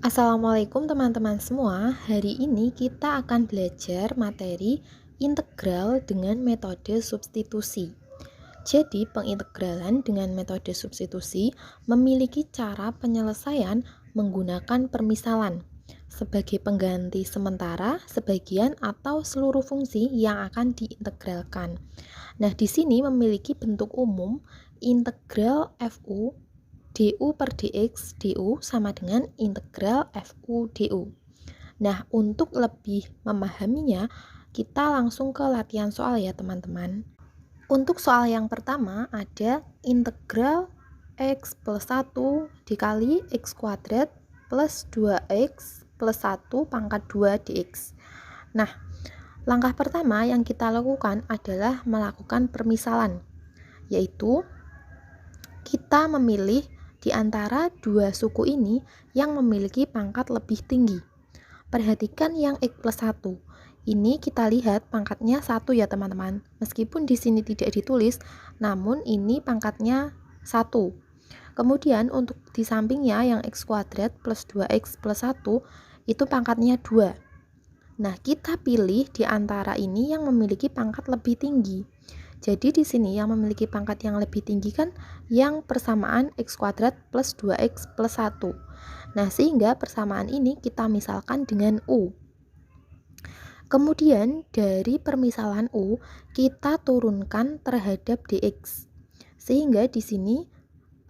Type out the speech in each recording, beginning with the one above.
Assalamualaikum teman-teman semua. Hari ini kita akan belajar materi integral dengan metode substitusi. Jadi, pengintegralan dengan metode substitusi memiliki cara penyelesaian menggunakan permisalan sebagai pengganti sementara sebagian atau seluruh fungsi yang akan diintegralkan. Nah, di sini memiliki bentuk umum integral FU du per dx du sama dengan integral FU du. Nah, untuk lebih memahaminya, kita langsung ke latihan soal ya teman-teman. Untuk soal yang pertama ada integral x plus 1 dikali x kuadrat plus 2x plus 1 pangkat 2 dx. Nah, langkah pertama yang kita lakukan adalah melakukan permisalan, yaitu kita memilih di antara dua suku ini yang memiliki pangkat lebih tinggi. Perhatikan yang x plus 1. Ini kita lihat pangkatnya 1 ya teman-teman. Meskipun di sini tidak ditulis, namun ini pangkatnya 1. Kemudian untuk di sampingnya yang x kuadrat plus 2x plus 1 itu pangkatnya 2. Nah, kita pilih di antara ini yang memiliki pangkat lebih tinggi. Jadi di sini yang memiliki pangkat yang lebih tinggi kan yang persamaan x kuadrat plus 2x plus 1. Nah, sehingga persamaan ini kita misalkan dengan U. Kemudian dari permisalan U kita turunkan terhadap dx. Sehingga di sini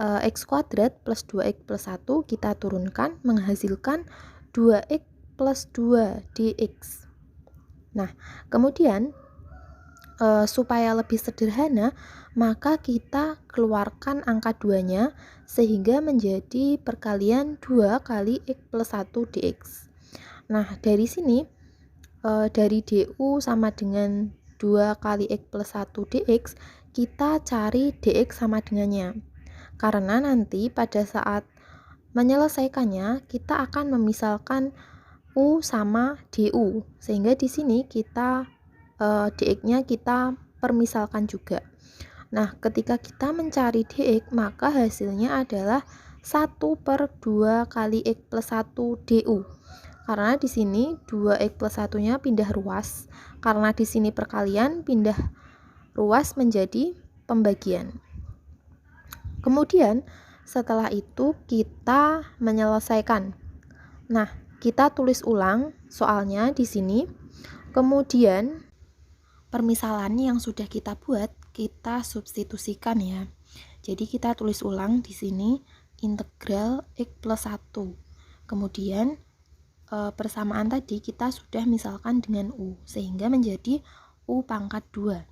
x kuadrat plus 2x plus 1 kita turunkan menghasilkan 2x plus 2 dx. Nah, kemudian supaya lebih sederhana, maka kita keluarkan angka 2-nya sehingga menjadi perkalian 2 kali x plus 1 dx. Nah, dari sini dari du sama dengan 2 kali x plus 1 dx, kita cari dx sama dengannya. Karena nanti pada saat menyelesaikannya, kita akan memisalkan u sama du. Sehingga di sini kita dx-nya kita permisalkan juga. Nah, ketika kita mencari dx, maka hasilnya adalah 1 per 2 kali x plus 1 du. Karena di sini 2x plus 1-nya pindah ruas. Karena di sini perkalian, pindah ruas menjadi pembagian. Kemudian, setelah itu kita menyelesaikan. Nah, kita tulis ulang soalnya di sini. Kemudian permisalan yang sudah kita buat, kita substitusikan ya. Jadi kita tulis ulang di sini integral x plus 1. Kemudian persamaan tadi kita sudah misalkan dengan U, sehingga menjadi U pangkat 2.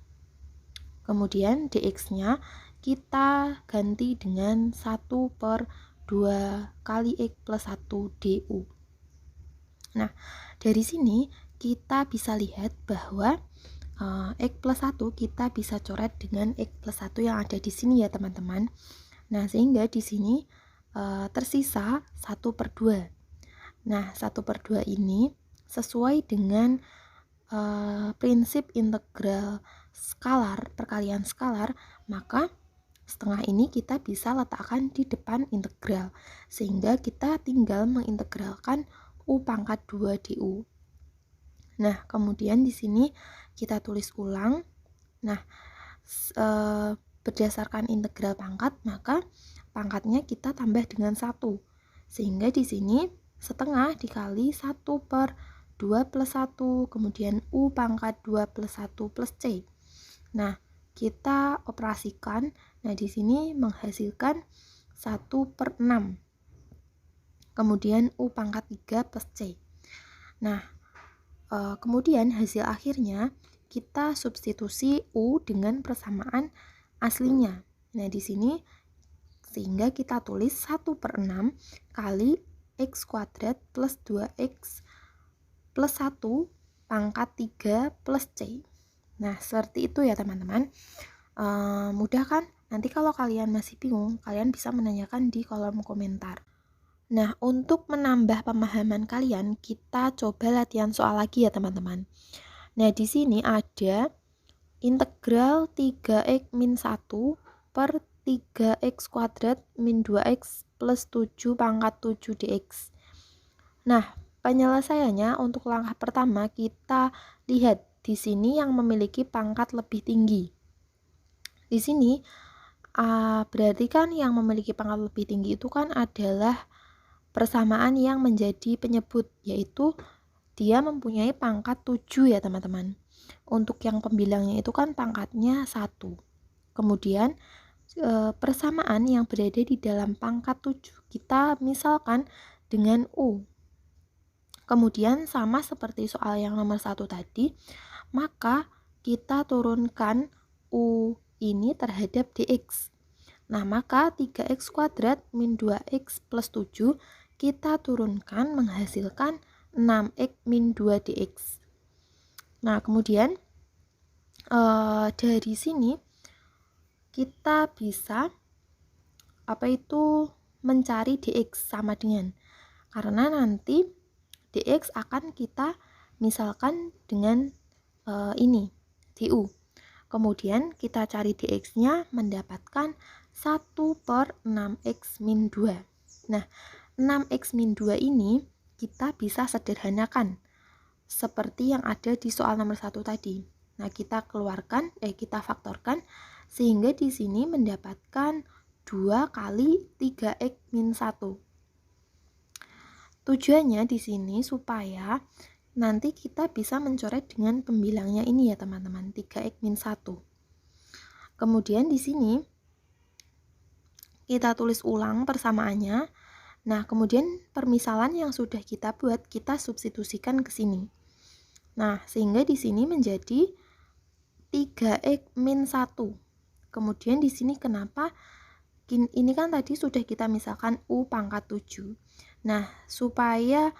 Kemudian dx-nya kita ganti dengan 1 per 2 kali x plus 1 du. Nah, dari sini kita bisa lihat bahwa x plus 1 kita bisa coret dengan x plus 1 yang ada di sini ya teman-teman. Nah, sehingga di sini tersisa 1 per 2. Nah, 1 per 2 ini sesuai dengan prinsip integral skalar, perkalian skalar, maka setengah ini kita bisa letakkan di depan integral, sehingga kita tinggal mengintegralkan U pangkat 2 du. Nah, kemudian di sini kita tulis ulang. Nah, berdasarkan integral pangkat, maka pangkatnya kita tambah dengan 1. Sehingga di sini setengah dikali 1 per 2 plus 1, kemudian U pangkat 2 plus 1 plus C. Nah, kita operasikan. Nah, di sini menghasilkan 1 per 6. Kemudian U pangkat 3 plus C. Nah, kemudian hasil akhirnya kita substitusi U dengan persamaan aslinya. Nah, di sini sehingga kita tulis 1 per 6 kali x kuadrat plus 2x plus 1 pangkat 3 plus C. Nah, seperti itu ya teman-teman. Mudah kan? Nanti kalau kalian masih bingung, kalian bisa menanyakan di kolom komentar. Nah, untuk menambah pemahaman kalian, kita coba latihan soal lagi ya teman-teman. Nah, di sini ada integral 3x min 1 per 3x kuadrat min 2x plus 7 pangkat 7 dx. Nah, penyelesaiannya untuk langkah pertama kita lihat di sini yang memiliki pangkat lebih tinggi. Di sini berarti kan yang memiliki pangkat lebih tinggi itu kan adalah persamaan yang menjadi penyebut, yaitu dia mempunyai pangkat 7 ya teman-teman. Untuk yang pembilangnya itu kan pangkatnya 1. Kemudian persamaan yang berada di dalam pangkat 7 kita misalkan dengan U. Kemudian sama seperti soal yang nomor 1 tadi, maka kita turunkan U ini terhadap dx. Nah, maka 3x kuadrat min 2x plus 7 kita turunkan menghasilkan 6x min 2 dx. Nah, kemudian dari sini kita bisa mencari dx sama dengan, karena nanti dx akan kita misalkan dengan ini du. Kemudian kita cari dx-nya mendapatkan 1/6x min 2. Nah, 6x min 2 ini kita bisa sederhanakan seperti yang ada di soal nomor 1 tadi. Nah, kita faktorkan sehingga di sini mendapatkan 2 kali 3x min 1. Tujuannya di sini supaya nanti kita bisa mencoret dengan pembilangnya ini ya teman-teman, 3x min 1. Kemudian di sini kita tulis ulang persamaannya. Nah, kemudian permisalan yang sudah kita buat kita substitusikan ke sini. Nah, sehingga di sini menjadi 3x min 1. Kemudian di sini kenapa? Ini kan tadi sudah kita misalkan U pangkat 7. Nah, supaya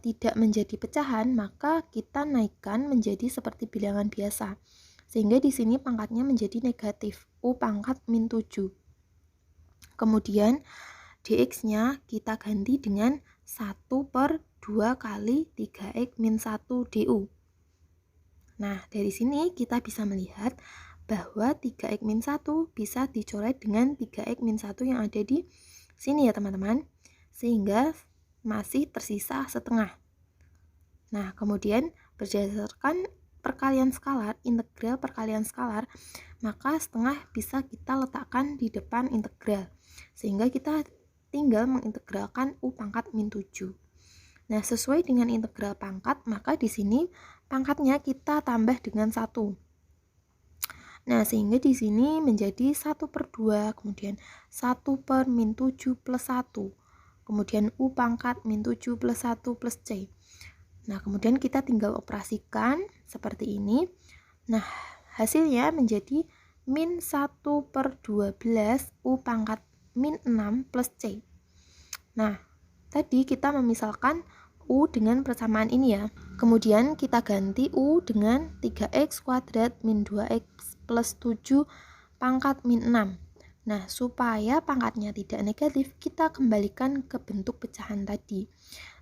tidak menjadi pecahan, maka kita naikkan menjadi seperti bilangan biasa. Sehingga di sini pangkatnya menjadi negatif, U pangkat min 7. Kemudian dx-nya kita ganti dengan 1/2 kali 3x min 1 du. Nah, dari sini kita bisa melihat bahwa 3x min 1 bisa dicoret dengan 3x min 1 yang ada di sini ya teman-teman. Sehingga masih tersisa setengah. Nah, kemudian berdasarkan perkalian skalar, integral perkalian skalar, maka setengah bisa kita letakkan di depan integral. Sehingga kita tinggal mengintegralkan U pangkat min 7. Nah, sesuai dengan integral pangkat, maka di sini pangkatnya kita tambah dengan 1. Nah, sehingga di sini menjadi 1/2, kemudian 1/min 7 plus 1. Kemudian U pangkat min 7 plus 1 plus C. Nah, kemudian kita tinggal operasikan seperti ini. Nah, hasilnya menjadi min 1/12 U pangkat min 6 plus C. Nah, tadi kita memisalkan U dengan persamaan ini ya. Kemudian kita ganti U dengan 3x kuadrat min 2x plus 7 pangkat min 6. Nah, supaya pangkatnya tidak negatif, kita kembalikan ke bentuk pecahan tadi.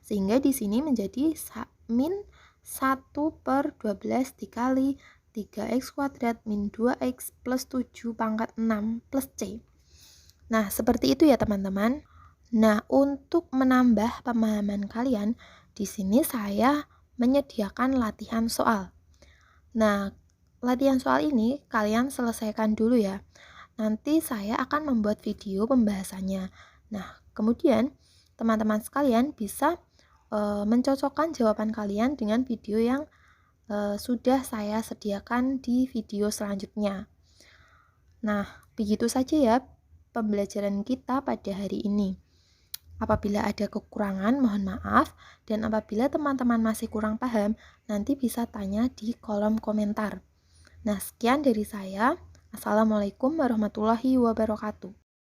Sehingga di sini menjadi min 1/12 dikali 3x kuadrat min 2x plus 7 pangkat 6 plus C. Nah, seperti itu ya teman-teman. Nah, untuk menambah pemahaman kalian, di sini saya menyediakan latihan soal. Nah, latihan soal ini kalian selesaikan dulu ya. Nanti saya akan membuat video pembahasannya. Nah, kemudian teman-teman sekalian bisa mencocokkan jawaban kalian dengan video yang sudah saya sediakan di video selanjutnya. Nah, begitu saja ya pembelajaran kita pada hari ini. Apabila ada kekurangan, mohon maaf. Dan apabila teman-teman masih kurang paham, nanti bisa tanya di kolom komentar. Nah, sekian dari saya. Assalamualaikum warahmatullahi wabarakatuh.